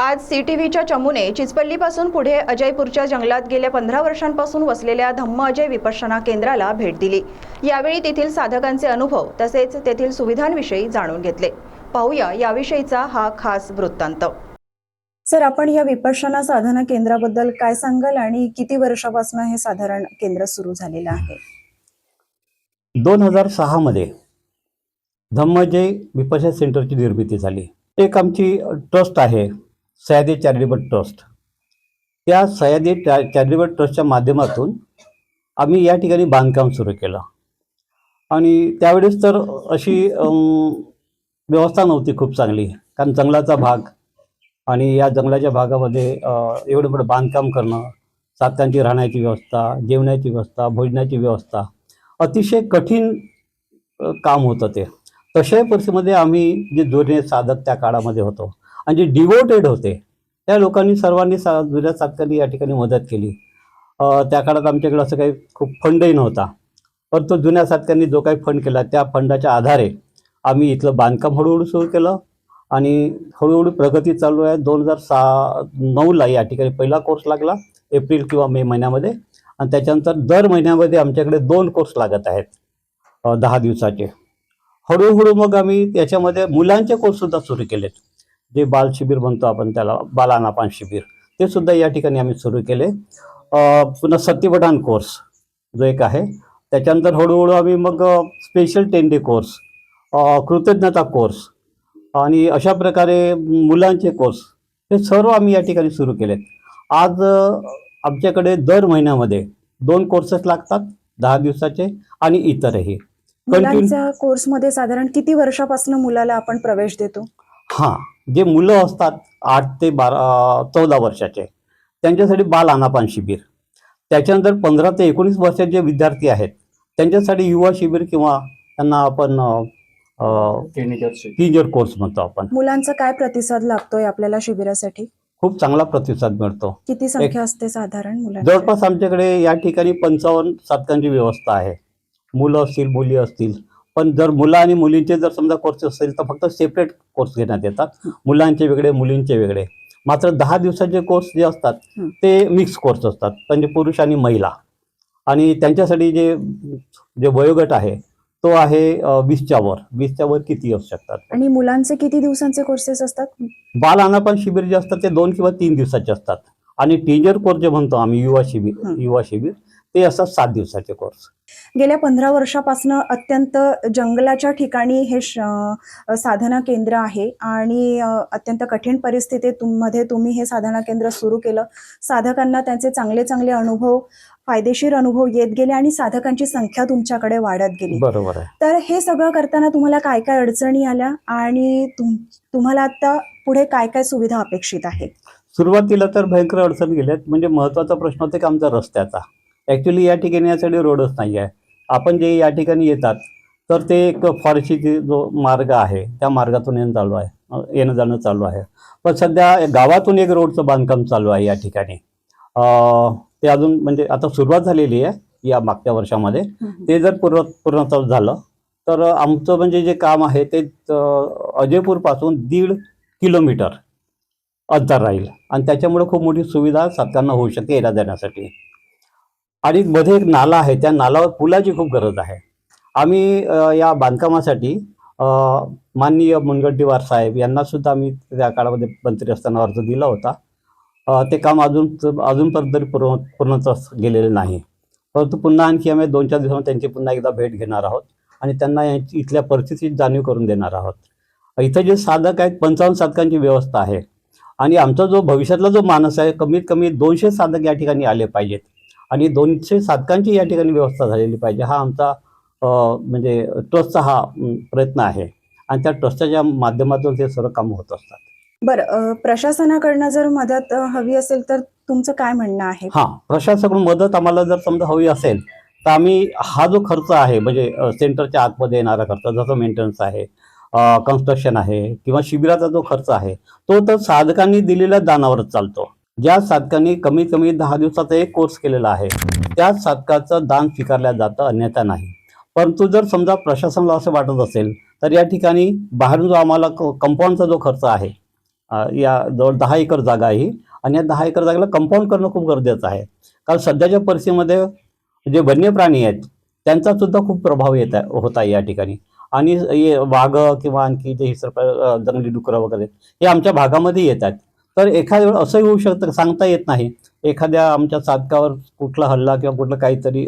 आज सीटीव्हीच्या चमूने चिचपल्लीपासून पुढे अजयपूरच्या जंगलात गेल्या 15 वर्षांपासून वसलेल्या धम्म अजय विपश्यना केंद्राला भेट दिली। यावेळी तेथील साधकांचे अनुभव तसेच तेथील सुविधांविषयी जाणून घेतले। पाहूया याविषयीचा हा खास वृत्तांत। सर, आपण या विपश्यना साधना केंद्राबद्दल काय सांगाल आणि किती वर्षापासून हे साधारण केंद्र सुरू झालेलं आहे? 2006 मध्ये धम्म अजय विपश्यना सेंटरची निर्मिती झाली। एक आमची ट्रस्ट आहे सह्याद्री चॅरिटेबल ट्रस्ट। त्या सह्याद्री चॅरिटेबल ट्रस्टच्या माध्यमातून आम्ही या ठिकाणी बांधकाम सुरू केलं आणि त्यावेळेस तर अशी व्यवस्था नव्हती खूप चांगली, कारण जंगलाचा भाग आणि या जंगलाच्या भागामध्ये एवढं मोठं बांधकाम करणं, साधकांची राहण्याची व्यवस्था, जेवणाची व्यवस्था, भोजनाची व्यवस्था अतिशय कठीण काम होतं ते। तशा परिस्थितीमध्ये आम्ही जे जुने साधक त्या काळामध्ये होतो आणि जे डिवोटेड होते त्या लोकांनी सर्वांनी जुन्या साधकांनी या ठिकाणी मदत केली। त्या काळात आमच्याकडे असं काही खूप फंडही नव्हता, परंतु जुन्या साधकांनी जो काही फंड केला त्या फंडाच्या आधारे आम्ही इथलं बांधकाम हळूहळू सुरू केलं आणि हळूहळू प्रगती चालू आहे। 2009ला या ठिकाणी पहिला कोर्स लागला, एप्रिल किंवा मे महिन्यामध्ये, आणि त्याच्यानंतर दर महिन्यामध्ये आमच्याकडे 2 कोर्स लागत आहेत 10 दिवसाचे। हळूहळू मग आम्ही त्याच्यामध्ये मुलांचे कोर्ससुद्धा सुरू केलेत, जे बाल शिबिर म्हणतो आपण त्याला, बालानापान शिबिर, ते सुद्धा या ठिकाणी आम्ही सुरू केले। पुन्हा सत्यपठाण कोर्स जो एक आहे, त्याच्यानंतर हळूहळू आम्ही मग स्पेशल 10 डे कोर्स, कृतज्ञता कोर्स आणि अशा प्रकारे मुलांचे कोर्स हे सर्व आम्ही या ठिकाणी सुरू केलेत। आज आमच्याकडे दर महिन्यामध्ये 2 कोर्सेस लागतात 10 दिवसाचे आणि इतरही। मुलांच्या कोर्समध्ये साधारण किती वर्षापासून मुलाला आपण प्रवेश देतो? जे मुलं असतात 8 ते 14 वर्षाचे त्यांच्यासाठी बाल अनापान शिबिर, त्याच्यानंतर 15 ते 19 वर्षाचे जे विद्यार्थी आहेत त्यांच्यासाठी युवा शिबिर किंवा त्यांना आपण टीनेजर कोर्स म्हणतो आपण। मुलांचा काय प्रतिसाद लागतोय आपल्याला शिबिरासाठी? खूप चांगला प्रतिसाद मिळतो। किती संख्या असते साधारण मुलांची? जवळपास आमच्याकडे या ठिकाणी 55 साधकांची व्यवस्था आहे, मुलं असतील मुली असतील। पण जर मुलं आणि मुलींचे जर समजा कोर्स असेल तर फक्त सेपरेट कोर्स घेण्यात येतात, मुलांचे वेगळे मुलींचे वेगळे। मात्र 10 दिवसाचे कोर्स जे असतात ते मिक्स कोर्स असतात, म्हणजे पुरुष आणि महिला, आणि त्यांच्यासाठी जे वयोगट आहे तो आहे 20च्या वर किती असू शकतात। आणि मुलांचे किती दिवसांचे कोर्सेस असतात? बाल अनापान शिबिर जे असतात ते 2 किंवा 3 दिवसाचे असतात आणि टीनेजर कोर्स जे म्हणतो आम्ही युवा शिबिर ते असतात 7 दिवसाचे कोर्स। गेल्या 15 वर्षापासून अत्यंत जंगलाच्या ठिकाणी हे साधना केंद्र आहे आणि अत्यंत कठीण परिस्थितीमध्ये तुम्ही हे साधना केंद्र सुरू केलं। साधकांना त्यांचे चांगले चांगले अनुभव, फायदेशीर अनुभव येत गेले आणि साधकांची संख्या तुमच्याकडे वाढत गेली। बरोबर आहे। तर हे सगळं करताना तुम्हाला काय काय अडचणी आल्या आणि तुम्हाला आता पुढे काय काय सुविधा अपेक्षित आहेत? सुरुवातीला तर भयंकर अडचण गेल्यात, म्हणजे महत्त्वाचा प्रश्न होता की आमचा रस्त्याचा। ॲक्च्युली या ठिकाणी यासाठी रोडच नाही आहे। आपण जे या ठिकाणी येतात तर ते एक फॉरेस्टची जो मार्ग आहे त्या मार्गातून येणं जाणं चालू आहे, पण सध्या गावातून एक रोडचं बांधकाम चालू आहे या ठिकाणी। ते अजून म्हणजे आता सुरुवात झालेली आहे या मागच्या वर्षामध्ये। ते जर पूर्णत्व झालं तर आमचं म्हणजे जे काम आहे ते अजयपूरपासून 1.5 किलोमीटर अंतर राहील आणि त्याच्यामुळे खूप मोठी सुविधा साधकांना होऊ शकते येण्या जाण्यासाठी। आणि मध्ये एक नाला आहे, त्या नाल्यावर पुलाची खूप गरज आहे। आम्ही या बांधकामासाठी माननीय मुनगंटीवार साहेब यांना सुद्धा आम्ही त्या काळामध्ये मंत्री असताना अर्ज दिला होता। ते काम अजूनपर्यंत तरी पूर्णत्वास गेलेलं नाही, परंतु पुन्हा आणखी आम्ही 2-4 दिवसांनी त्यांची पुन्हा एकदा भेट घेणार आहोत आणि त्यांना इथल्या परिस्थितीची जाणीव करून देणार आहोत। इथं जे साधक आहेत 55 साधकांची व्यवस्था आहे आणि आमचा जो भविष्यातला जो मानस आहे कमीत कमी 200 साधक या ठिकाणी आले पाहिजेत आणि 200 साधकांची या ठिकाणी व्यवस्था झालेली पाहिजे। हा आमचा म्हणजे ट्रस्टचा हा प्रयत्न आहे आणि त्या ट्रस्टच्या माध्यमातून हे सर्व काम होत असतात। बरं, प्रशासनाकडनं जर मदत हवी असेल तर तुमचं काय म्हणणं आहे? प्रशासनाकडून मदत आम्हाला जर समजा हवी असेल तर आम्ही हा जो खर्च आहे म्हणजे सेंटरच्या आतमध्ये येणारा खर्च, जसं मेंटेनन्स आहे, कन्स्ट्रक्शन आहे किंवा शिबिराचा जो खर्च आहे तो तर साधकांनी दिलेल्या दानावरच चालतो। ज्या साधकांनी कमीत कमी 10 दिवसाचा एक कोर्स केलेला आहे त्याच साधकाचं दान स्वीकारलं जातं, अन्यथा नाही। परंतु जर समजा प्रशासनाला असं वाटत असेल तर या ठिकाणी बाहेरून जो आम्हाला कंपाऊंडचा जो खर्च आहे या जवळ 10 एकर जागा आहे आणि या 10 एकर जागेला कंपाऊंड करणं खूप गरजेचं आहे. कारण सध्याच्या परिस्थितीमध्ये जे वन्य प्राणी आहेत त्यांचा सुद्धा खूप प्रभाव होत आहे या ठिकाणी. आणि वाघ किंवा आणखी जे जंगली डुकरं वगैरे हे आमच्या भागामध्ये येतात. तर एखाद्या वेळेस असंही होऊ शकतं, सांगता येत नाही. एखाद्या आमच्या साधकावर कुठला हल्ला किंवा कुठलं काहीतरी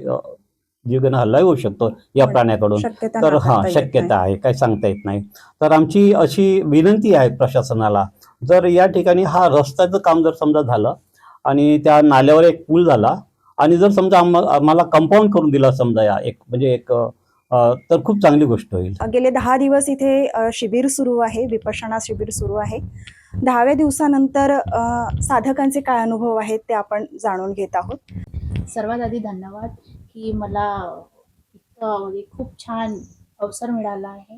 जीवघेणा हल्लाही होऊ शकतो या प्राण्याकडून. शक्यता तर नाकारता येत शक्यता आहे, काही सांगता येत नाही. तर आमची अशी विनंती आहे प्रशासनाला, जर या ठिकाणी हा रस्त्याचं काम जर समजा झालं आणि त्या नाल्यावर एक पूल झाला आणि जर समजा आम्हाला कंपाऊंड करून दिला समजा या एक म्हणजे एक तर खूप चांगली गोष्ट होईल. गेले 10 दिवस इथे शिबिर सुरू आहे, विपश्यना शिबिर सुरू आहे. 10व्या दिवसानंतर साधकांचे काय अनुभव आहेत ते आपण जाणून घेत आहोत. सर्वात आधी धन्यवाद की मला इतकं म्हणजे खूप छान अवसर मिळाला आहे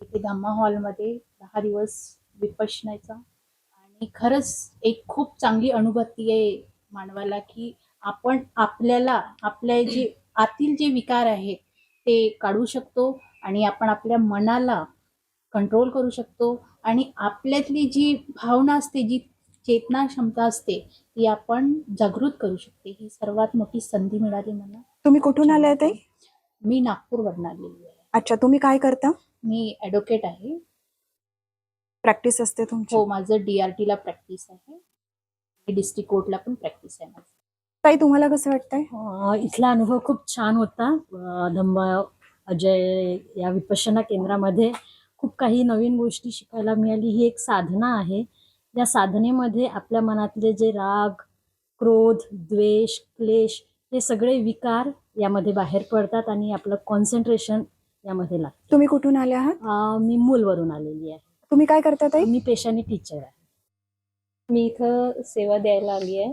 इथे धम्मा हॉलमध्ये 10 दिवस विपश्यनाचा. आणि खरंच एक खूप चांगली अनुभूती आहे मानवाला की आपण आपल्याला आपले जे आतील जे विकार आहेत ते काढू शकतो आणि आपण आपल्या मनाला कंट्रोल करू शकतो आणि आपल्यातली जी भावना असते, जी चेतना क्षमता असते ती आपण जागृत करू शकते. ही सर्वात मोठी संधी मिळाली मला. तुम्ही कुठून आलाय ताई? मी नागपूरवरून आलेली आहे. अच्छा, तुम्ही काय करता? मी ॲडव्होकेट आहे. प्रॅक्टिस असते तुमची? हो, माझं DRT ला प्रॅक्टिस आहे. डिस्ट्रिक्ट कोर्टला पण प्रॅक्टिस आहे माझं. ताई, तुम्हाला कसं वाटतंय? इथला अनुभव खूप छान होता. धम्मा अजय या विपश्यना केंद्रामध्ये खूप काही नवीन गोष्टी शिकायला मिळाली. ही एक साधना आहे. या साधनेमध्ये आपल्या मनातले जे राग, क्रोध, द्वेष, क्लेश हे सगळे विकार यामध्ये बाहेर पडतात आणि आपलं कॉन्सन्ट्रेशन यामध्ये लागतं. तुम्ही कुठून आले आहात? मी मूलवरून आलेली आहे. तुम्ही काय करता ताई? मी पेशाने टीचर आहे. मी इथं सेवा द्यायला आली आहे.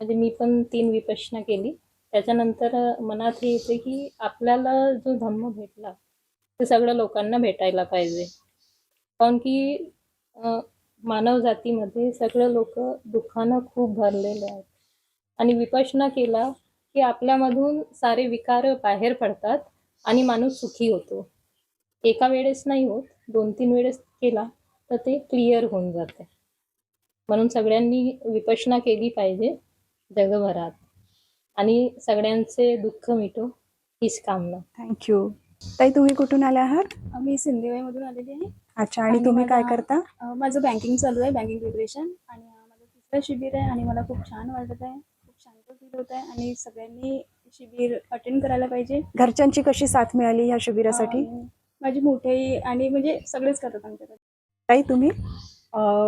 म्हणजे मी पण 3 विपश्यना केली. त्याच्यानंतर मनात हे येते की आपल्याला जो धम्म भेटला ते सगळ्या लोकांना भेटायला पाहिजे. कारण की मानव जातीमध्ये सगळे लोक दुःखानं खूप भरलेले आहेत आणि विपश्यना केला की आपल्यामधून सारे विकार बाहेर पडतात आणि माणूस सुखी होतो. एका वेळेस नाही होत, 2-3 वेळेस केला तर ते क्लिअर होऊन जाते. म्हणून सगळ्यांनी विपश्यना केली पाहिजे जगभरात आणि सगळ्यांचे दुःख मिटो हीच कामना. थँक्यू. ताई, तुम्ही कुठून आल्या आहात? मी सिंधुताईमधून आलेली आहे. अच्छा, आणि आणि तुम्ही काय मला- करता? माझं बँकिंग चालू आहे, बँकिंग प्रिपरेशन. आणि माझं 3रं शिबिर आहे आणि मला खूप छान वाटत आहे, खूप शांत फील होत आहे आणि सगळ्यांनी शिबिर अटेंड करायला पाहिजे. घरच्यांची कशी साथ मिळाली ह्या शिबिरासाठी? माझी मोठेही आणि म्हणजे सगळेच करतात आमच्याकडे. ताई, तुम्ही?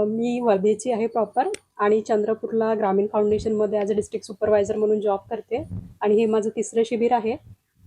मी वर्धेची आहे प्रॉपर आणि चंद्रपूरला ग्रामीण फाउंडेशनमध्ये ॲज अ डिस्ट्रिक्ट सुपरवायझर म्हणून जॉब करते आणि हे माझं 3रं शिबिर आहे.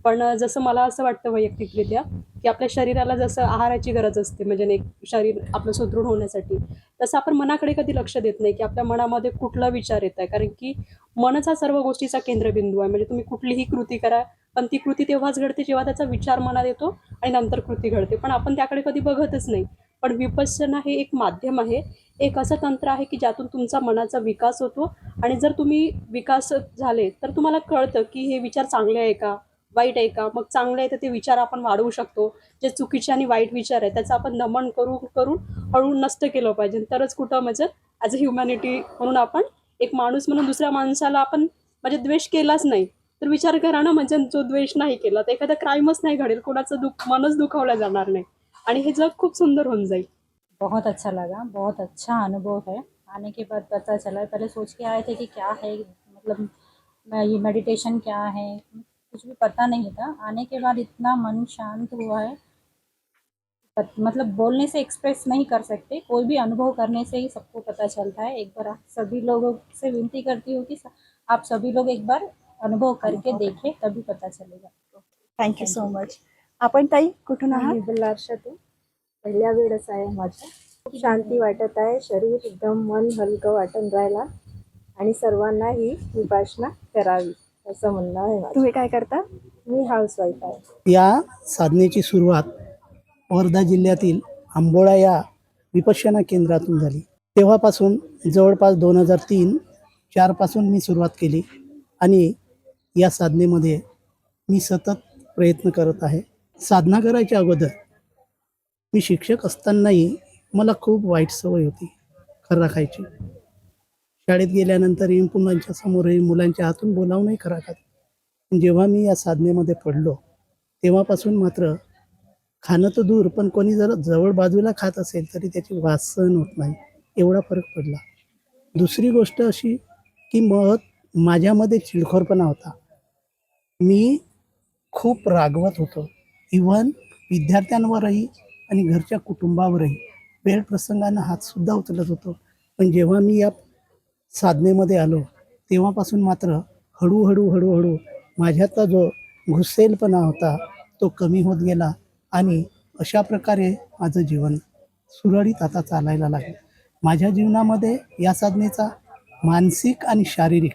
पण जसं मला असं वाटतं वैयक्तिकरित्या की आपल्या शरीराला जसं आहाराची गरज असते, म्हणजे एक शरीर आपलं सुदृढ होण्यासाठी, तसं आपण मनाकडे कधी लक्ष देत नाही की आपल्या मनामध्ये कुठला विचार येत आहे. कारण की मनच हा सर्व गोष्टीचा केंद्रबिंदू आहे. म्हणजे तुम्ही कुठलीही कृती करा, पण ती कृती तेव्हाच घडते जेव्हा त्याचा विचार मनात येतो आणि नंतर कृती घडते, पण आपण त्याकडे कधी बघतच नाही. पण विपश्यना हे एक माध्यम आहे, एक असं तंत्र आहे की ज्यातून तुमचा मनाचा विकास होतो आणि जर तुम्ही विकास झाले तर तुम्हाला कळतं की हे विचार चांगले आहे का, वाईट आहे का. मग चांगले आहे तर ते विचार आपण वाढवू शकतो. जे चुकीचे आणि वाईट विचार आहे त्याचं आपण दमन करून हळू नष्ट केलं पाहिजे. तरच कुठं म्हणजे ॲज अ ह्युमॅनिटी म्हणून आपण एक माणूस म्हणून दुसऱ्या माणसाला आपण म्हणजे द्वेष केलाच नाही तर विचार करा ना, म्हणजे जो द्वेष नाही केला तर एखादा क्राईमच नाही घडेल, कोणाचं मनच दुखावलं जाणार नहीं आणि हे जग खूप सुंदर होऊन जाईल. बहुत अच्छा लगा, बहुत अच्छा अनुभव है. आने के बाद पता चला, पहले सोच के आए थे कि क्या है, मतलब ये मेडिटेशन क्या है, कुछ भी पता नहीं था. आने के बाद इतना मन शांत हुआ है, मतलब बोलने से एक्सप्रेस नहीं कर सकते. कोई भी अनुभव करने से ही सबको पता चलता है. एक बार आप सभी लोगों से विनती करती हूँ कि आप सभी लोग एक बार अनुभव करके देखें, तभी पता चलेगा. Thank you so much. आपण ताई, कुठून आहात? बल्लारशातून पहिल्या वेळच आहे माझ्या. खूप शांती वाटत आहे, शरीर एकदम मन हलकं वाटून राहिला आणि सर्वांना ही विपश्यना करावी असं म्हणणं आहे माझं. तुम्ही काय करता? मी हाऊसवाईफ आहे. या साधनेची सुरुवात वर्धा जिल्ह्यातील आंबोळा या विपश्यना केंद्रातून झाली. तेव्हापासून जवळपास 2003-04 पासून मी सुरुवात केली आणि या साधनेमध्ये मी सतत प्रयत्न करत आहे. साधना करायच्या अगोदर मी शिक्षक असतानाही मला खूप वाईट सवय होती. खर्रा खायची. शाळेत गेल्यानंतर मुलांच्या समोरही मुलांच्या हातून बोलावूनही खरा खाते. जेव्हा मी या साधनेमध्ये पडलो तेव्हापासून मात्र खाणं तर दूर, पण कोणी जर जवळ बाजूला खात असेल तरी त्याची वास सहन होत नाही, एवढा फरक पडला. दुसरी गोष्ट अशी की माझ्यामध्ये चिडखोरपणा होता. मी खूप रागवत होतो, इव्हन विद्यार्थ्यांवरही आणि घरच्या कुटुंबावरही वेळ प्रसंगानं हातसुद्धा उचलत होतो. पण जेव्हा मी या साधनेमध्ये आलो तेव्हापासून मात्र हळूहळू माझ्यातला जो घुसेलपणा होता तो कमी होत गेला आणि अशा प्रकारे माझं जीवन सुरळीत आता चालायला लागलं. माझ्या जीवनामध्ये या साधनेचा मानसिक आणि शारीरिक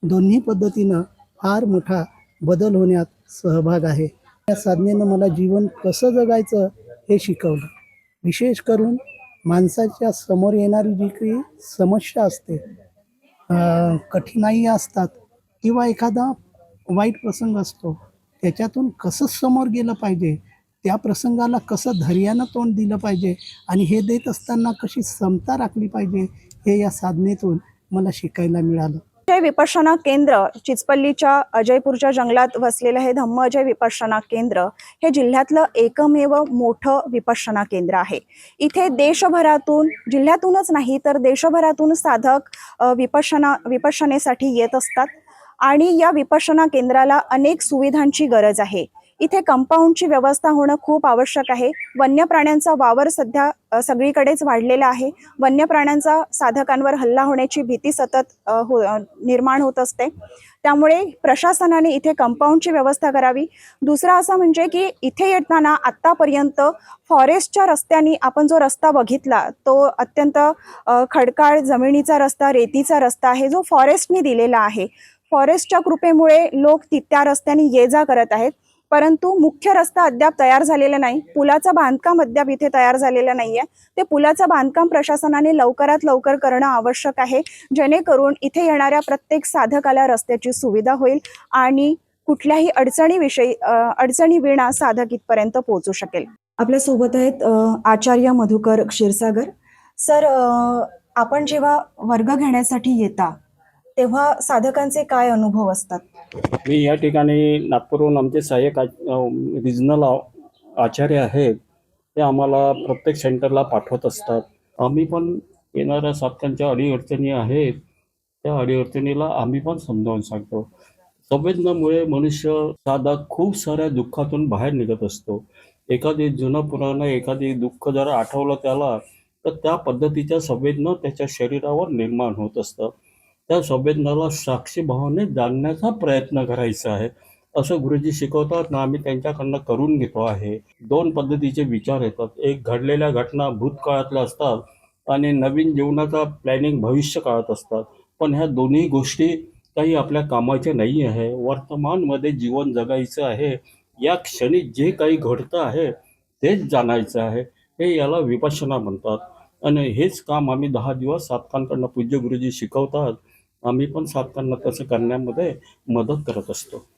दोन्ही पद्धतीनं फार मोठा बदल होण्यात सहभाग आहे. या साधनेनं मला जीवन कसं जगायचं हे शिकवलं. विशेष करून माणसाच्या समोर येणारी जी काही समस्या असते, कठीणाई असतात किंवा एखादा वाईट प्रसंग असतो, त्याच्यातून कसं समोर गेलं पाहिजे, त्या प्रसंगाला कसं धैर्यानं तोंड दिलं पाहिजे आणि हे देत असताना कशी समता राखली पाहिजे, हे या साधनेतून मला शिकायला मिळालं. अजय विपश्यना केंद्र चिचपल्लीच्या अजयपूरच्या जंगलात वसलेलं हे धम्म अजय विपश्यना केंद्र हे जिल्ह्यातलं एकमेव मोठं विपश्यना केंद्र आहे. इथे देशभरातून, जिल्ह्यातूनच नाही तर देशभरातून साधक विपश्यनेसाठी येत असतात आणि या विपश्यना केंद्राला अनेक सुविधांची गरज आहे. इथे कंपाऊंडची व्यवस्था होणं खूप आवश्यक आहे. वन्य प्राण्यांचा वावर सध्या सगळीकडेच वाढलेला आहे. वन्य प्राण्यांचा साधकांवर हल्ला होण्याची भीती सतत निर्माण होत असते. त्यामुळे प्रशासनाने इथे कंपाऊंडची व्यवस्था करावी. दुसरं असं म्हणजे की इथे येताना आत्तापर्यंत फॉरेस्टच्या रस्त्याने आपण जो रस्ता बघितला तो अत्यंत खडकाळ जमिनीचा रस्ता, रेतीचा रस्ता आहे जो फॉरेस्टने दिलेला आहे. फॉरेस्टच्या कृपेमुळे लोक त्या रस्त्याने ये जा करत आहेत. परंतु मुख्य रस्ता अद्याप तयार झालेला नाही. पुलाचं बांधकाम अद्याप इथे तयार झालेलं नाहीये. ते पुलाचं बांधकाम प्रशासनाने लवकरात लवकर करणं आवश्यक आहे, जेणेकरून इथे येणाऱ्या प्रत्येक साधकाला रस्त्याची सुविधा होईल आणि कुठल्याही अडचणी विना साधक इथपर्यंत पोहोचू शकेल. आपल्या सोबत आहेत आचार्य मधुकर क्षीरसागर सर. आपण जेव्हा वर्ग घेण्यासाठी येता तेव्हा साधकांचे काय अनुभव असतात? मी या ठिकाणी नागपूरहून आमचे सहाय्यक रिजनल आचार्य आहेत, ते आम्हाला प्रत्येक सेंटरला पाठवत असतात. आम्ही पण येणाऱ्या साधकांच्या अडीअडचणी आहेत, त्या अडीअडचणीला आम्ही पण समजावून सांगतो. संवेदनामुळे मनुष्य साधक खूप साऱ्या दुःखातून बाहेर निघत असतो. एखादी जुनं पुराणं एखादी दुःख जर आठवलं त्याला, तर त्या पद्धतीच्या संवेदना त्याच्या शरीरावर निर्माण होत असतात. त्या संवेदनाला साक्षी भावाने जाणण्याचा प्रयत्न करायचा आहे, असं गुरुजी शिकवतात ना. आम्ही त्यांच्याकडनं करून घेतो आहे. दोन पद्धतीचे विचार येतात. एक घडलेल्या घटना भूतकाळातल्या असतात आणि नवीन जीवनाचा प्लॅनिंग भविष्य काळात असतात. पण ह्या दोन्ही गोष्टी काही आपल्या कामाच्या नाही आहे. वर्तमानमध्ये जीवन जगायचं आहे. या क्षणी जे काही घडतं आहे तेच जाणायचं आहे. हे याला विपश्यना म्हणतात आणि हेच काम आम्ही 10 दिवस साधकांकडनं पूज्य गुरुजी शिकवतात. आम्ही पण साधकांना तसं करण्यामध्ये मदत करत असतो.